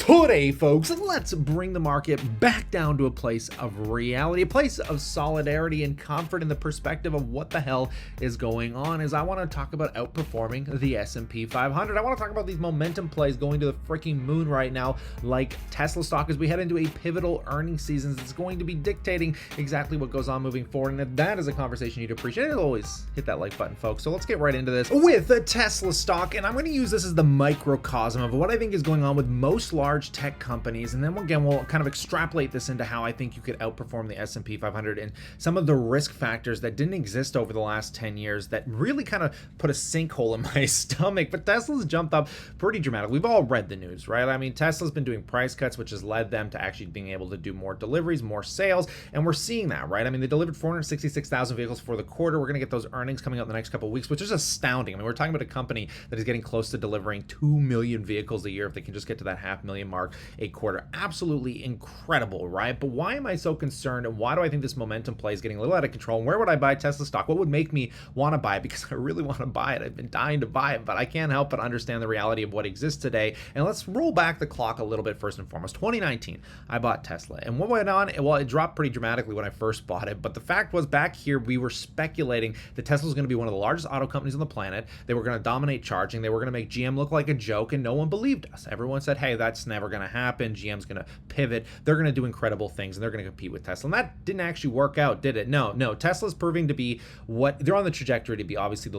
Today, folks, let's bring the market back down to a place of reality, a place of solidarity and comfort in the perspective of what the hell is going on. As I want to talk about outperforming the S&P 500. I want to talk about these momentum plays going to the freaking moon right now, like Tesla stock, as we head into a pivotal earnings season that's going to be dictating exactly what goes on moving forward. And if that is a conversation you'd appreciate, always hit that like button, folks. So let's get right into this with the Tesla stock. And I'm going to use this as the microcosm of what I think is going on with most large tech companies, and then we'll kind of extrapolate this into how I think you could outperform the S&P 500 and some of the risk factors that didn't exist over the last 10 years that really kind of put a sinkhole in my stomach. But Tesla's jumped up pretty dramatically. We've all read the news, right? I mean, Tesla's been doing price cuts, which has led them to actually being able to do more deliveries, more sales, and we're seeing that, right? I mean, they delivered 466,000 vehicles for the quarter. We're going to get those earnings coming out in the next couple of weeks, which is astounding. I mean, we're talking about a company that is getting close to delivering 2 million vehicles a year if they can just get to that 500,000 mark a quarter. Absolutely incredible, right? But why am I so concerned, and why do I think this momentum play is getting a little out of control? And where would I buy Tesla stock? What would make me want to buy it? Because I really want to buy it. I've been dying to buy it, but I can't help but understand the reality of what exists today. And let's roll back the clock a little bit first and foremost. 2019, I bought Tesla. And what went on? Well, it dropped pretty dramatically when I first bought it. But the fact was, back here, we were speculating that Tesla was going to be one of the largest auto companies on the planet. They were going to dominate charging. They were going to make GM look like a joke, and no one believed us. Everyone said, hey, that's never going to happen. GM's going to pivot. They're going to do incredible things, and they're going to compete with Tesla. And that didn't actually work out, did it? No. Tesla's proving to be what they're on the trajectory to be. Obviously, they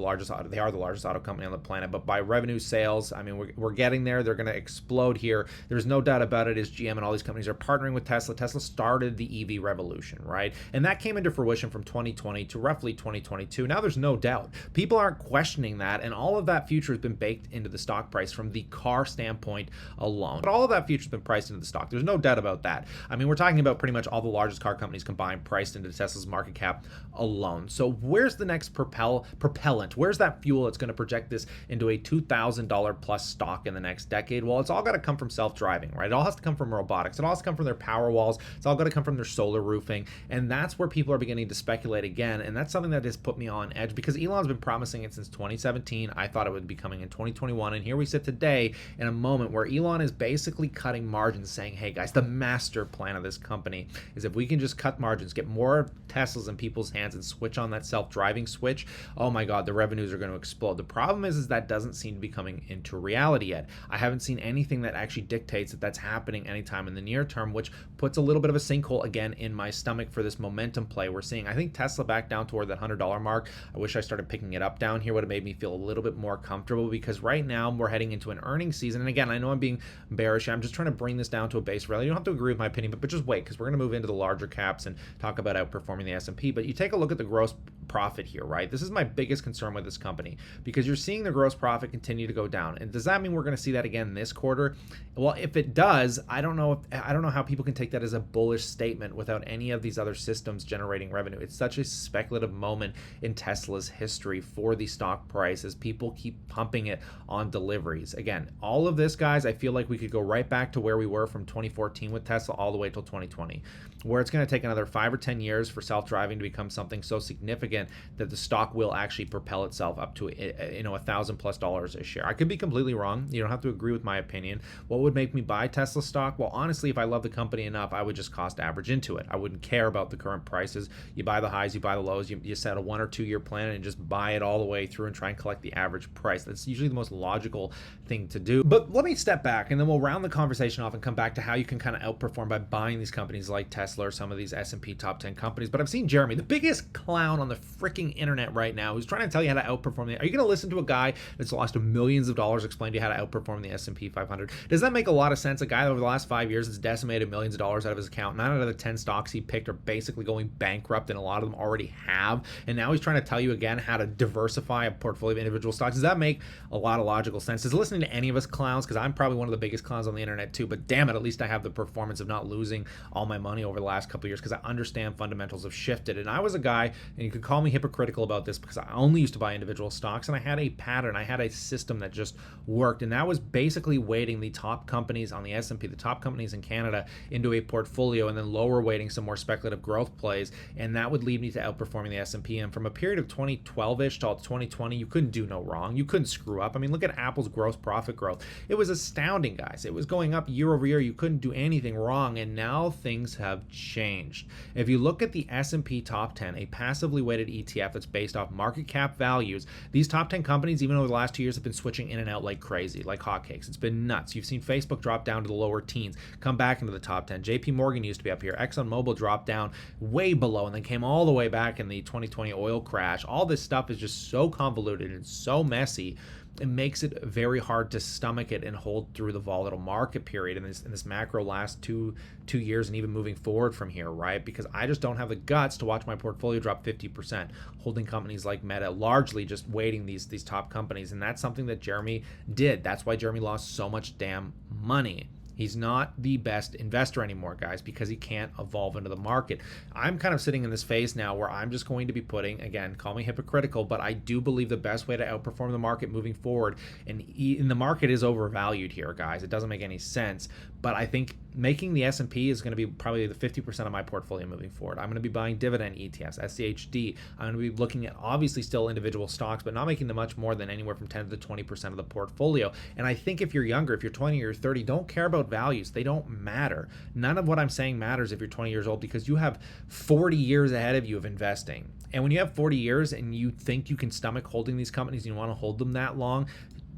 are the largest auto company on the planet, but by revenue, sales, I mean, we're getting there. They're going to explode here. There's no doubt about it. As GM and all these companies are partnering with Tesla, Tesla started the EV revolution, right? And that came into fruition from 2020 to roughly 2022. Now there's no doubt. People aren't questioning that, and all of that future has been baked into the stock price from the car standpoint alone. But all of that future has been priced into the stock. There's no doubt about that. I mean, we're talking about pretty much all the largest car companies combined priced into Tesla's market cap alone. So where's the next propellant? Where's that fuel that's going to project this into a $2,000 plus stock in the next decade? Well, it's all got to come from self-driving, right? It all has to come from robotics. It all has to come from their power walls. It's all got to come from their solar roofing. And that's where people are beginning to speculate again. And that's something that has put me on edge, because Elon's been promising it since 2017. I thought it would be coming in 2021. And here we sit today in a moment where Elon is basically cutting margins, saying, hey guys, the master plan of this company is if we can just cut margins, get more Teslas in people's hands and switch on that self-driving switch, oh my God, the revenues are going to explode. The problem is that doesn't seem to be coming into reality yet. I haven't seen anything that actually dictates that that's happening anytime in the near term, which puts a little bit of a sinkhole again in my stomach for this momentum play we're seeing. I think Tesla back down toward that $100 mark. I wish I started picking it up down here. Would have made me feel a little bit more comfortable, because right now we're heading into an earnings season. And again, I know I'm being bearish. I'm just trying to bring this down to a base rally. You don't have to agree with my opinion, but just wait, because we're going to move into the larger caps and talk about outperforming the S&P. But you take a look at the gross profit here, right? This is my biggest concern with this company, because you're seeing the gross profit continue to go down. And does that mean we're going to see that again this quarter? Well, if it does, I don't know how people can take that as a bullish statement without any of these other systems generating revenue. It's such a speculative moment in Tesla's history for the stock price as people keep pumping it on deliveries. Again, all of this, guys, I feel like we could go right back to where we were from 2014 with Tesla all the way till 2020, where it's going to take another 5 or 10 years for self-driving to become something so significant that the stock will actually propel itself up to $1,000+ a share. I could be completely wrong. You don't have to agree with my opinion. What would make me buy Tesla stock? Well, honestly, if I love the company enough, I would just cost average into it. I wouldn't care about the current prices. You buy the highs, you buy the lows, you set a 1 or 2 year plan and just buy it all the way through and try and collect the average price. That's usually the most logical thing to do. But let me step back, and then we'll round the conversation off and come back to how you can kind of outperform by buying these companies like Tesla or some of these S&P top 10 companies. But I've seen Jeremy, the biggest clown on the freaking internet right now, who's trying to tell you how to outperform the. Are you going to listen to a guy that's lost millions of dollars explain to you how to outperform the S&P 500? Does that make a lot of sense? A guy that over the last 5 years has decimated millions of dollars out of his account. 9 out of the 10 stocks he picked are basically going bankrupt, and a lot of them already have. And now he's trying to tell you again how to diversify a portfolio of individual stocks. Does that make a lot of logical sense? Does listening to any of us clowns, because I'm probably one of the biggest clowns on the internet too, but damn it, at least I have the performance of not losing all my money over the last couple of years, because I understand fundamentals have shifted. And I was a guy, and you could call call me hypocritical about this because I only used to buy individual stocks, and I had a pattern, I had a system that just worked, and that was basically weighting the top companies on the S&P, the top companies in Canada, into a portfolio, and then lower weighting some more speculative growth plays, and that would lead me to outperforming the S&P. And from a period of 2012-ish till 2020, you couldn't do no wrong. You couldn't screw up. I mean, look at Apple's gross profit growth. It was astounding, guys. It was going up year over year. You couldn't do anything wrong, and now things have changed. If you look at the S&P Top 10, a passively weighted ETF that's based off market cap values, these top 10 companies, even over the last 2 years, have been switching in and out like crazy, like hotcakes. It's been nuts. You've seen Facebook drop down to the lower teens, come back into the top 10. JP Morgan used to be up here. ExxonMobil dropped down way below and then came all the way back in the 2020 oil crash. All this stuff is just so convoluted and so messy. It makes it very hard to stomach it and hold through the volatile market period in this macro last two years and even moving forward from here, right? Because I just don't have the guts to watch my portfolio drop 50%, holding companies like Meta, largely just waiting these top companies. And that's something that Jeremy did. That's why Jeremy lost so much damn money. He's not the best investor anymore, guys, because he can't evolve into the market. I'm kind of sitting in this phase now where I'm just going to be putting, again, call me hypocritical, but I do believe the best way to outperform the market moving forward, and the market is overvalued here, guys. It doesn't make any sense, but I think making the S&P is going to be probably the 50% of my portfolio moving forward. I'm going to be buying dividend ETFs, SCHD. I'm going to be looking at obviously still individual stocks, but not making them much more than anywhere from 10 to 20% of the portfolio. And I think if you're younger, if you're 20 or 30, don't care about values. They don't matter. None of what I'm saying matters if you're 20 years old, because you have 40 years ahead of you of investing. And when you have 40 years and you think you can stomach holding these companies and you want to hold them that long,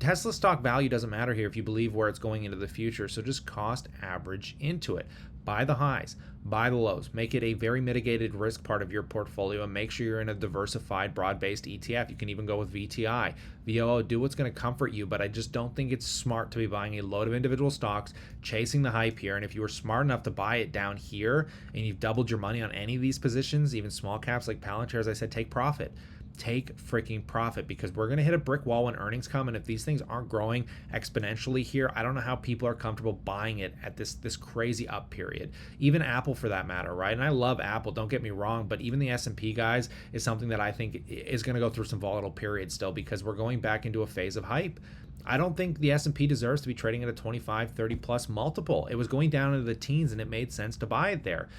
Tesla stock value doesn't matter here if you believe where it's going into the future. So just cost average into it. Buy the highs, buy the lows, make it a very mitigated risk part of your portfolio, and make sure you're in a diversified, broad-based ETF. You can even go with VTI, VOO, do what's going to comfort you, but I just don't think it's smart to be buying a load of individual stocks, chasing the hype here. And if you were smart enough to buy it down here and you've doubled your money on any of these positions, even small caps like Palantir, as I said, take profit. Take freaking profit, because we're going to hit a brick wall when earnings come, and if these things aren't growing exponentially here, I don't know how people are comfortable buying it at this crazy up period. Even Apple, for that matter, right? And I love Apple, don't get me wrong, but even the S&P, guys, is something that I think is going to go through some volatile periods still, because we're going back into a phase of hype. I don't think the S&P deserves to be trading at a 25, 30 plus multiple. It was going down into the teens and it made sense to buy it there.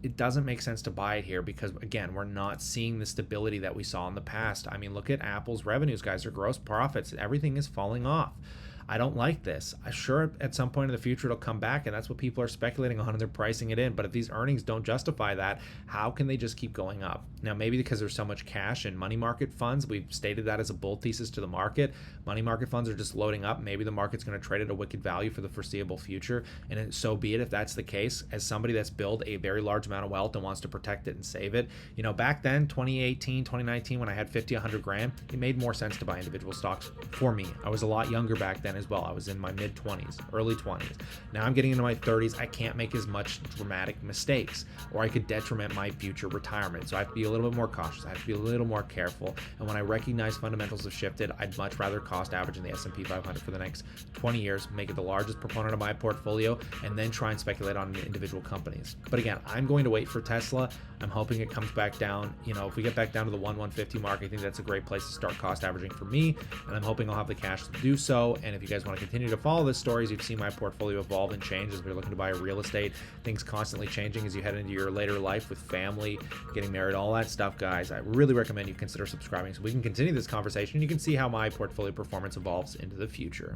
It doesn't make sense to buy it here because, again, we're not seeing the stability that we saw in the past. I mean, look at Apple's revenues, guys. Their gross profits, everything is falling off. I don't like this. I'm sure at some point in the future it'll come back, and that's what people are speculating on, and they're pricing it in. But if these earnings don't justify that, how can they just keep going up? Now, maybe because there's so much cash in money market funds. We've stated that as a bull thesis to the market. Money market funds are just loading up. Maybe the market's going to trade at a wicked value for the foreseeable future, and so be it if that's the case. As somebody that's built a very large amount of wealth and wants to protect it and save it, you know, back then, 2018, 2019, when I had 50, 100 grand, it made more sense to buy individual stocks for me. I was a lot younger back then as well. I was in my mid 20s, early 20s. Now I'm getting into my 30s. I can't make as much dramatic mistakes, or I could detriment my future retirement. So I have to be a little bit more cautious. I have to be a little more careful. And when I recognize fundamentals have shifted, I'd much rather cost average in the S&P 500 for the next 20 years, make it the largest proponent of my portfolio, and then try and speculate on individual companies. But again, I'm going to wait for Tesla. I'm hoping it comes back down. You know, if we get back down to the 150 mark, I think that's a great place to start cost averaging for me. And I'm hoping I'll have the cash to do so. And if you guys want to continue to follow this story, as you've seen my portfolio evolve and change as we're looking to buy real estate, things constantly changing as you head into your later life with family, getting married, all that stuff, guys, I really recommend you consider subscribing so we can continue this conversation. You can see how my portfolio performance evolves into the future.